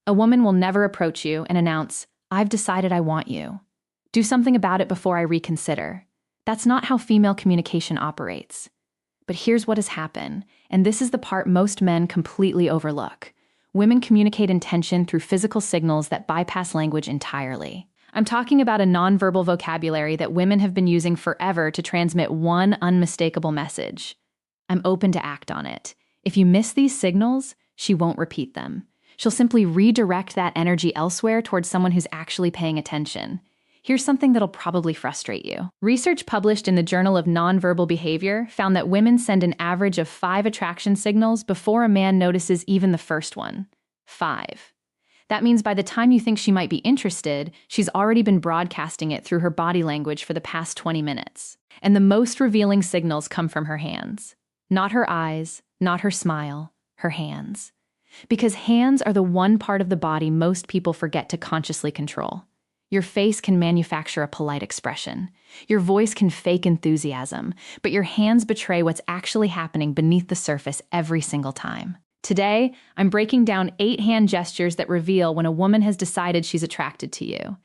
A woman will never approach you and announce, "I've decided I want you. Do something about it before I reconsider." That's not how female communication operates. But here's what has happened, and this is the part most men completely overlook. Women communicate intention through physical signals that bypass language entirely. I'm talking about a nonverbal vocabulary that women have been using forever to transmit one unmistakable message. I'm open to act on it. If you miss these signals, she won't repeat them. She'll simply redirect that energy elsewhere towards someone who's actually paying attention. Here's something that'll probably frustrate you. Research published in the Journal of Nonverbal Behavior found that women send an average of 5 attraction signals before a man notices even the first one. 5. That means by the time you think she might be interested, she's already been broadcasting it through her body language for the past 20 minutes. And the most revealing signals come from her hands. Not her eyes, not her smile, her hands. Because hands are the one part of the body most people forget to consciously control. Your face can manufacture a polite expression. Your voice can fake enthusiasm, but your hands betray what's actually happening beneath the surface every single time. Today, I'm breaking down 8 hand gestures that reveal when a woman has decided she's attracted to you.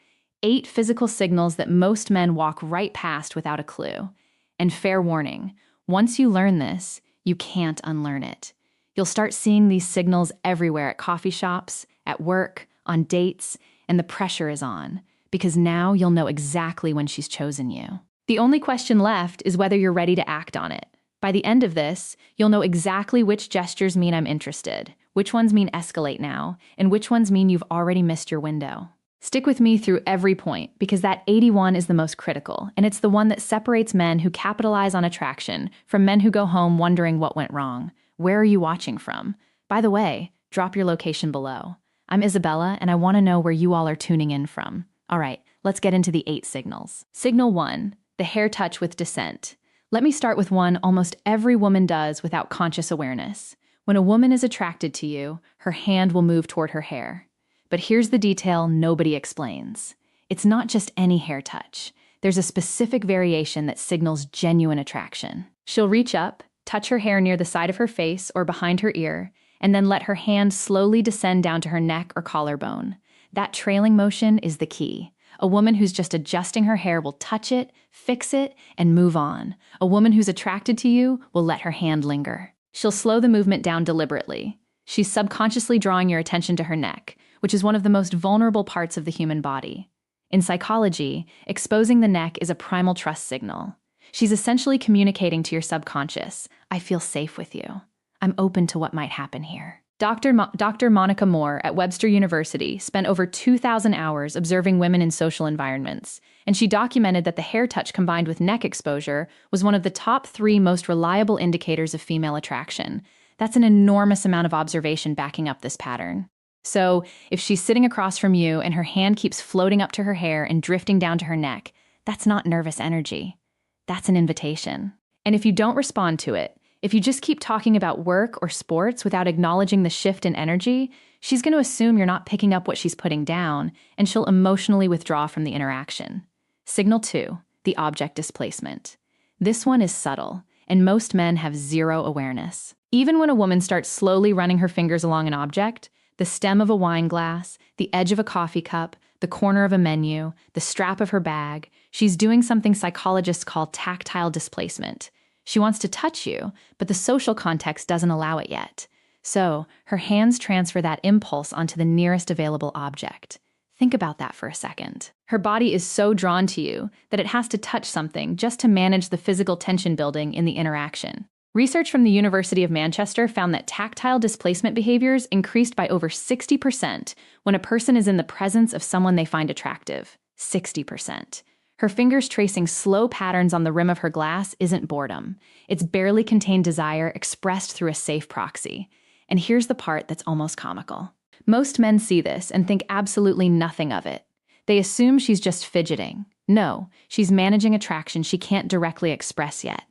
8 physical signals that most men walk right past without a clue. And fair warning, once you learn this, you can't unlearn it. You'll start seeing these signals everywhere at coffee shops, at work, on dates, and the pressure is on. Because now you'll know exactly when she's chosen you. The only question left is whether you're ready to act on it. By the end of this, you'll know exactly which gestures mean I'm interested, which ones mean escalate now, and which ones mean you've already missed your window. Stick with me through every point, because that 81 is the most critical, and it's the one that separates men who capitalize on attraction from men who go home wondering what went wrong. Where are you watching from? By the way, drop your location below. I'm Isabella, and I want to know where you all are tuning in from. All right, let's get into the 8 signals. Signal 1, the hair touch with dissent. Let me start with one almost every woman does without conscious awareness. When a woman is attracted to you, her hand will move toward her hair. But here's the detail nobody explains. It's not just any hair touch. There's a specific variation that signals genuine attraction. She'll reach up, touch her hair near the side of her face or behind her ear, and then let her hand slowly descend down to her neck or collarbone. That trailing motion is the key. A woman who's just adjusting her hair will touch it, fix it, and move on. A woman who's attracted to you will let her hand linger. She'll slow the movement down deliberately. She's subconsciously drawing your attention to her neck, which is one of the most vulnerable parts of the human body. In psychology, exposing the neck is a primal trust signal. She's essentially communicating to your subconscious, "I feel safe with you. I'm open to what might happen here." Dr. Monica Moore at Webster University spent over 2,000 hours observing women in social environments, and she documented that the hair touch combined with neck exposure was one of the top 3 most reliable indicators of female attraction. That's an enormous amount of observation backing up this pattern. So, if she's sitting across from you and her hand keeps floating up to her hair and drifting down to her neck, that's not nervous energy. That's an invitation. And if you don't respond to it, if you just keep talking about work or sports without acknowledging the shift in energy, she's going to assume you're not picking up what she's putting down, and she'll emotionally withdraw from the interaction. Signal 2, the object displacement. This one is subtle, and most men have zero awareness. Even when a woman starts slowly running her fingers along an object, the stem of a wine glass, the edge of a coffee cup, the corner of a menu, the strap of her bag, she's doing something psychologists call tactile displacement. She wants to touch you, but the social context doesn't allow it yet. So, her hands transfer that impulse onto the nearest available object. Think about that for a second. Her body is so drawn to you that it has to touch something just to manage the physical tension building in the interaction. Research from the University of Manchester found that tactile displacement behaviors increased by over 60% when a person is in the presence of someone they find attractive. 60%. Her fingers tracing slow patterns on the rim of her glass isn't boredom. It's barely contained desire expressed through a safe proxy. And here's the part that's almost comical. Most men see this and think absolutely nothing of it. They assume she's just fidgeting. No, she's managing attraction she can't directly express yet.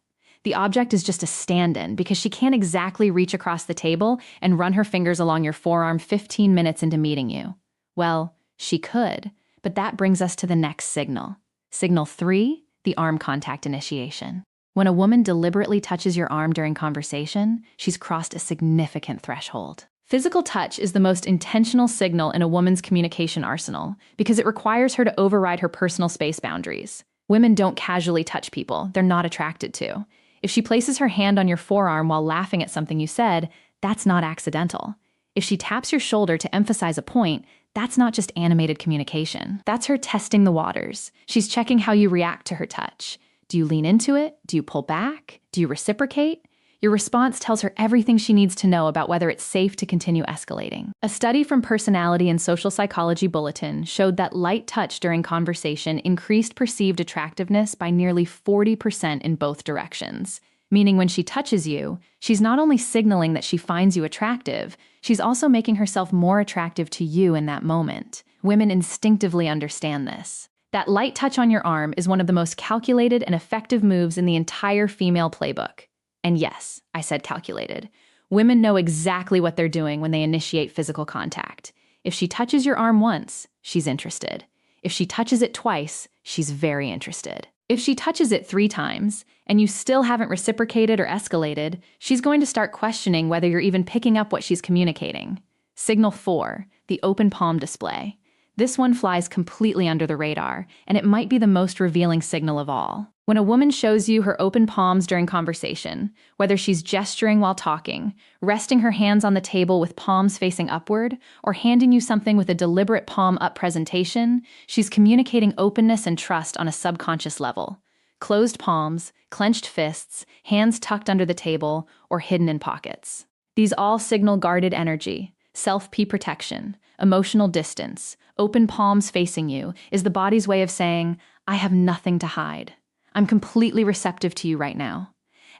The object is just a stand-in because she can't exactly reach across the table and run her fingers along your forearm 15 minutes into meeting you. Well, she could, but that brings us to the next signal. Signal 3, the arm contact initiation. When a woman deliberately touches your arm during conversation, she's crossed a significant threshold. Physical touch is the most intentional signal in a woman's communication arsenal because it requires her to override her personal space boundaries. Women don't casually touch people they're not attracted to. If she places her hand on your forearm while laughing at something you said, that's not accidental. If she taps your shoulder to emphasize a point, that's not just animated communication. That's her testing the waters. She's checking how you react to her touch. Do you lean into it? Do you pull back? Do you reciprocate? Your response tells her everything she needs to know about whether it's safe to continue escalating. A study from Personality and Social Psychology Bulletin showed that light touch during conversation increased perceived attractiveness by nearly 40% in both directions. Meaning when she touches you, she's not only signaling that she finds you attractive, she's also making herself more attractive to you in that moment. Women instinctively understand this. That light touch on your arm is one of the most calculated and effective moves in the entire female playbook. And yes, I said calculated. Women know exactly what they're doing when they initiate physical contact. If she touches your arm once, she's interested. If she touches it twice, she's very interested. If she touches it 3 times, and you still haven't reciprocated or escalated, she's going to start questioning whether you're even picking up what she's communicating. Signal 4, the open palm display. This one flies completely under the radar, and it might be the most revealing signal of all. When a woman shows you her open palms during conversation, whether she's gesturing while talking, resting her hands on the table with palms facing upward, or handing you something with a deliberate palm-up presentation, she's communicating openness and trust on a subconscious level. Closed palms, clenched fists, hands tucked under the table, or hidden in pockets. These all signal guarded energy, self-protection, emotional distance. Open palms facing you is the body's way of saying, I have nothing to hide. I'm completely receptive to you right now.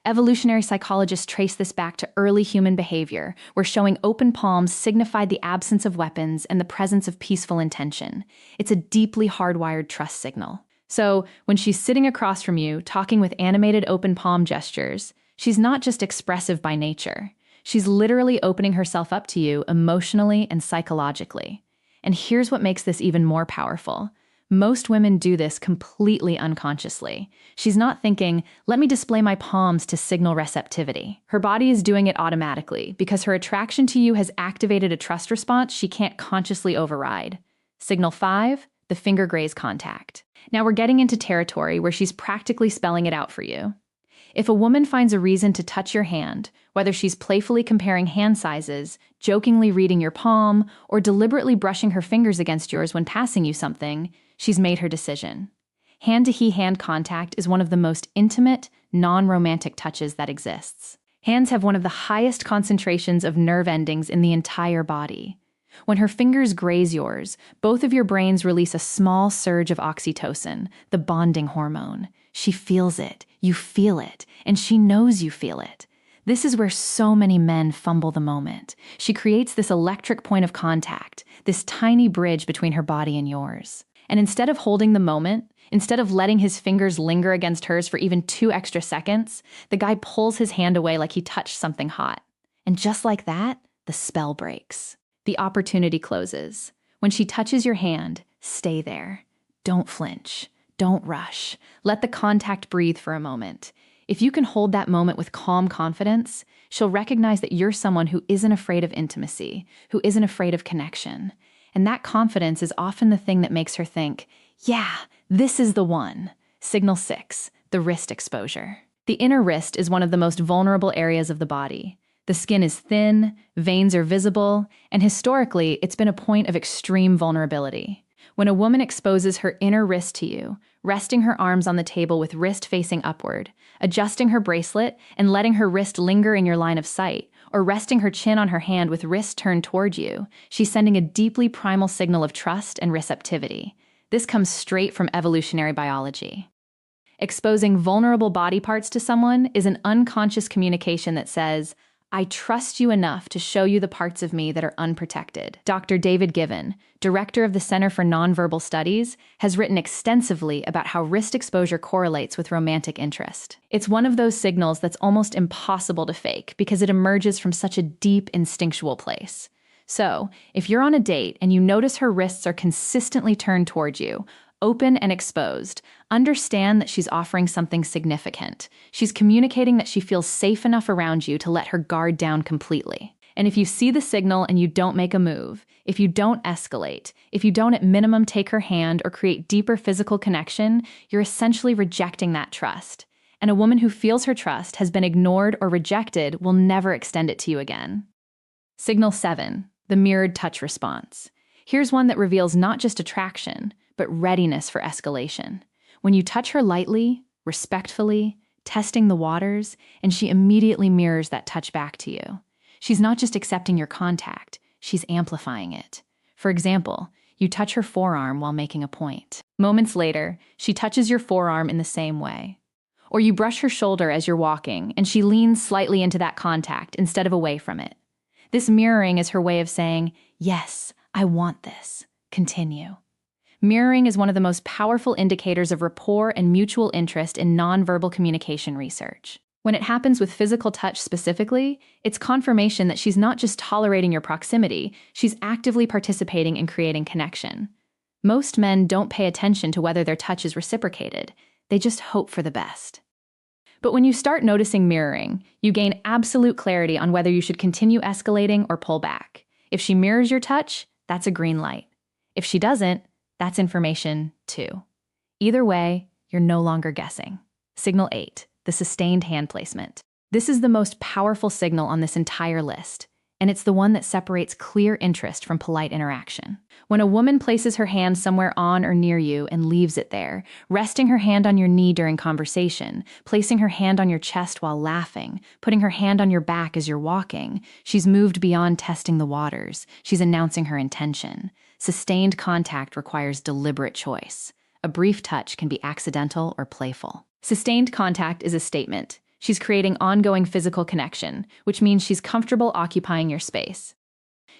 Evolutionary psychologists trace this back to early human behavior, where showing open palms signified the absence of weapons and the presence of peaceful intention. It's a deeply hardwired trust signal. So, when she's sitting across from you, talking with animated open palm gestures, she's not just expressive by nature. She's literally opening herself up to you emotionally and psychologically. And here's what makes this even more powerful. Most women do this completely unconsciously. She's not thinking, let me display my palms to signal receptivity. Her body is doing it automatically because her attraction to you has activated a trust response she can't consciously override. Signal 5, the finger graze contact. Now we're getting into territory where she's practically spelling it out for you. If a woman finds a reason to touch your hand, whether she's playfully comparing hand sizes, jokingly reading your palm, or deliberately brushing her fingers against yours when passing you something, she's made her decision. Hand-to-hand contact is one of the most intimate, non-romantic touches that exists. Hands have one of the highest concentrations of nerve endings in the entire body. When her fingers graze yours, both of your brains release a small surge of oxytocin, the bonding hormone. She feels it, you feel it, and she knows you feel it. This is where so many men fumble the moment. She creates this electric point of contact, this tiny bridge between her body and yours. And instead of holding the moment, instead of letting his fingers linger against hers for even 2 extra seconds, the guy pulls his hand away like he touched something hot. And just like that, the spell breaks. The opportunity closes. When she touches your hand, stay there. Don't flinch. Don't rush. Let the contact breathe for a moment. If you can hold that moment with calm confidence, she'll recognize that you're someone who isn't afraid of intimacy, who isn't afraid of connection. And that confidence is often the thing that makes her think, yeah, this is the one. Signal 6, the wrist exposure. The inner wrist is one of the most vulnerable areas of the body. The skin is thin, veins are visible, and historically, it's been a point of extreme vulnerability. When a woman exposes her inner wrist to you, resting her arms on the table with wrist facing upward, adjusting her bracelet and letting her wrist linger in your line of sight, or resting her chin on her hand with wrist turned toward you, she's sending a deeply primal signal of trust and receptivity. This comes straight from evolutionary biology. Exposing vulnerable body parts to someone is an unconscious communication that says, I trust you enough to show you the parts of me that are unprotected. Dr. David Given, director of the Center for Nonverbal Studies, has written extensively about how wrist exposure correlates with romantic interest. It's one of those signals that's almost impossible to fake because it emerges from such a deep instinctual place. So, if you're on a date and you notice her wrists are consistently turned toward you, open and exposed, understand that she's offering something significant. She's communicating that she feels safe enough around you to let her guard down completely. And if you see the signal and you don't make a move, if you don't escalate, if you don't at minimum take her hand or create deeper physical connection, you're essentially rejecting that trust. And a woman who feels her trust has been ignored or rejected will never extend it to you again. Signal 7, the mirrored touch response. Here's one that reveals not just attraction, but readiness for escalation. When you touch her lightly, respectfully, testing the waters, and she immediately mirrors that touch back to you. She's not just accepting your contact, she's amplifying it. For example, you touch her forearm while making a point. Moments later, she touches your forearm in the same way. Or you brush her shoulder as you're walking, and she leans slightly into that contact instead of away from it. This mirroring is her way of saying, yes, I want this. Continue. Mirroring is one of the most powerful indicators of rapport and mutual interest in nonverbal communication research. When it happens with physical touch specifically, it's confirmation that she's not just tolerating your proximity, she's actively participating in creating connection. Most men don't pay attention to whether their touch is reciprocated. They just hope for the best. But when you start noticing mirroring, you gain absolute clarity on whether you should continue escalating or pull back. If she mirrors your touch, that's a green light. If she doesn't, that's information too. Either way, you're no longer guessing. Signal 8, the sustained hand placement. This is the most powerful signal on this entire list, and it's the one that separates clear interest from polite interaction. When a woman places her hand somewhere on or near you and leaves it there, resting her hand on your knee during conversation, placing her hand on your chest while laughing, putting her hand on your back as you're walking, she's moved beyond testing the waters. She's announcing her intention. Sustained contact requires deliberate choice. A brief touch can be accidental or playful. Sustained contact is a statement. She's creating ongoing physical connection, which means she's comfortable occupying your space.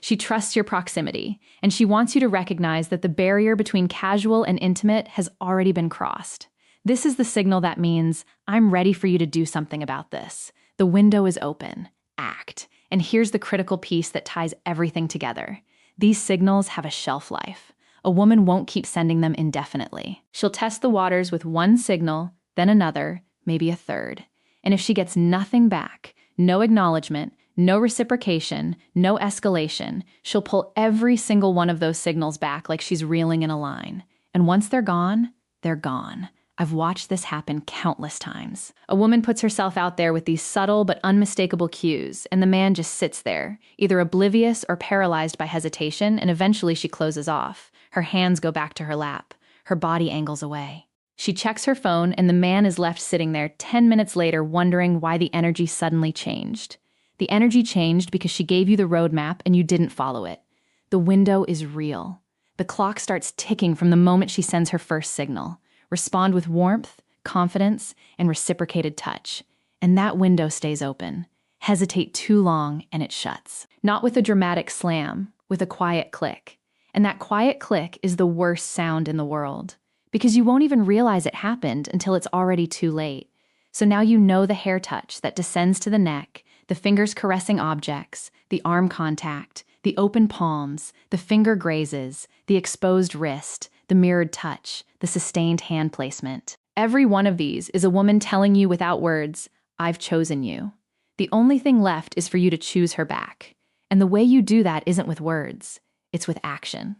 She trusts your proximity, and she wants you to recognize that the barrier between casual and intimate has already been crossed. This is the signal that means, I'm ready for you to do something about this. The window is open. Act. And here's the critical piece that ties everything together. These signals have a shelf life. A woman won't keep sending them indefinitely. She'll test the waters with one signal, then another, maybe a third. And if she gets nothing back, no acknowledgement, no reciprocation, no escalation, she'll pull every single one of those signals back like she's reeling in a line. And once they're gone, they're gone. I've watched this happen countless times. A woman puts herself out there with these subtle but unmistakable cues, and the man just sits there, either oblivious or paralyzed by hesitation, and eventually she closes off. Her hands go back to her lap. Her body angles away. She checks her phone, and the man is left sitting there 10 minutes later wondering why the energy suddenly changed. The energy changed because she gave you the roadmap and you didn't follow it. The window is real. The clock starts ticking from the moment she sends her first signal. Respond with warmth, confidence, and reciprocated touch. And that window stays open. Hesitate too long and it shuts. Not with a dramatic slam, with a quiet click. And that quiet click is the worst sound in the world. Because you won't even realize it happened until it's already too late. So now you know the hair touch that descends to the neck, the fingers caressing objects, the arm contact, the open palms, the finger grazes, the exposed wrist, the mirrored touch, the sustained hand placement. Every one of these is a woman telling you without words, I've chosen you. The only thing left is for you to choose her back. And the way you do that isn't with words, it's with action.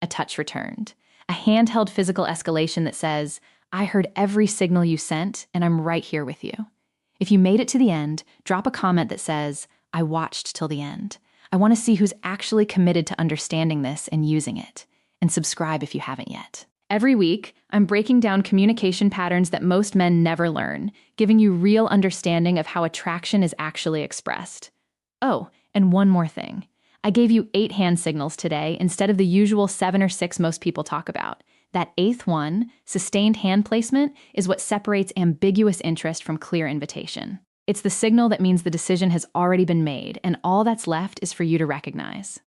A touch returned. A handheld physical escalation that says, I heard every signal you sent, and I'm right here with you. If you made it to the end, drop a comment that says, I watched till the end. I want to see who's actually committed to understanding this and using it. And subscribe if you haven't yet. Every week, I'm breaking down communication patterns that most men never learn, giving you real understanding of how attraction is actually expressed. Oh, and one more thing. I gave you 8 hand signals today instead of the usual 7 or 6 most people talk about. That 8th one, sustained hand placement, is what separates ambiguous interest from clear invitation. It's the signal that means the decision has already been made, and all that's left is for you to recognize.